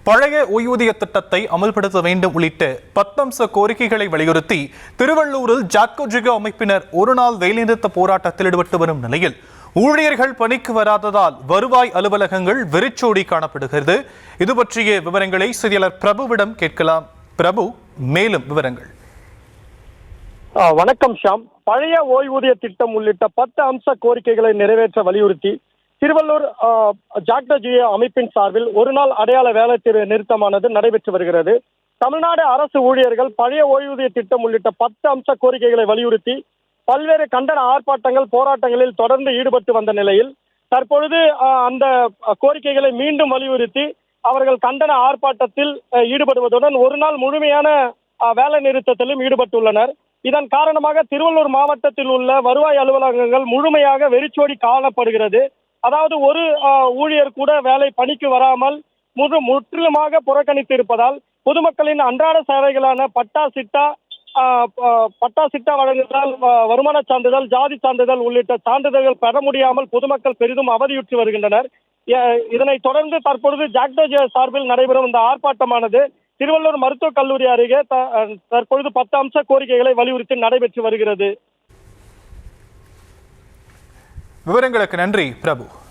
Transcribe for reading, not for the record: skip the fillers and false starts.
பழைய ஓய்வூதிய திட்டத்தை அமல்படுத்த வேண்டும் உள்ளிட்ட 10 அம்ச கோரிக்கைகளை வலியுறுத்தி திருவள்ளூரில் ஜாக்டோ ஜியோ அமைப்பினர் ஒருநாள் வேலைநிறுத்த போராட்டத்தில் ஈடுபட்டு வரும் நிலையில் ஊழியர்கள் பணிக்கு வராததால் வருவாய் அலுவலகங்கள் வெறிச்சோடி காணப்படுகிறது. இது பற்றிய விவரங்களை செய்தியாளர் பிரபுவிடம் கேட்கலாம். பிரபு, மேலும் விவரங்கள். வணக்கம் ஷாம். பழைய ஓய்வூதிய திட்டம் உள்ளிட்ட 10 அம்ச கோரிக்கைகளை நிறைவேற்ற வலியுறுத்தி திருவள்ளூர் ஜாக்டோ ஜியோ அமைப்பின் சார்பில் ஒருநாள் அடையாள வேலை நிறுத்தமானது நடைபெற்று வருகிறது. தமிழ்நாடு அரசு ஊழியர்கள் பழைய ஓய்வூதிய திட்டம் உள்ளிட்ட 10 அம்ச கோரிக்கைகளை வலியுறுத்தி பல்வேறு கண்டன ஆர்ப்பாட்டங்கள் போராட்டங்களில் தொடர்ந்து ஈடுபட்டு வந்த நிலையில் தற்பொழுது அந்த கோரிக்கைகளை மீண்டும் வலியுறுத்தி அவர்கள் கண்டன ஆர்ப்பாட்டத்தில் ஈடுபடுவதுடன் ஒரு நாள் முழுமையான வேலை நிறுத்தத்திலும் ஈடுபட்டுள்ளனர். இதன் காரணமாக திருவள்ளூர் மாவட்டத்தில் உள்ள வருவாய் அலுவலகங்கள் முழுமையாக வெறிச்சோடி காணப்படுகிறது. அதாவது ஒரு ஊழியர் கூட வேலை பணிக்கு வராமல் முற்றிலுமாக புறக்கணித்து இருப்பதால் பொதுமக்களின் அன்றாட சேவைகளான பட்டா சிட்டா வழங்குதல், வருமான சான்றிதழ், ஜாதி சான்றிதழ் உள்ளிட்ட சான்றிதழ்கள் பெற முடியாமல் பொதுமக்கள் பெரிதும் அவதியுற்று வருகின்றனர். இதனைத் தொடர்ந்து தற்பொழுது ஜாக்டோ ஜியோ சார்பில் நடைபெறும் இந்த ஆர்ப்பாட்டமானது திருவள்ளூர் மருத்துவக் கல்லூரி அருகே தற்பொழுது 10 அம்ச கோரிக்கைகளை வலியுறுத்தி நடைபெற்று வருகிறது. விவரங்களுக்கு நன்றி பிரபு.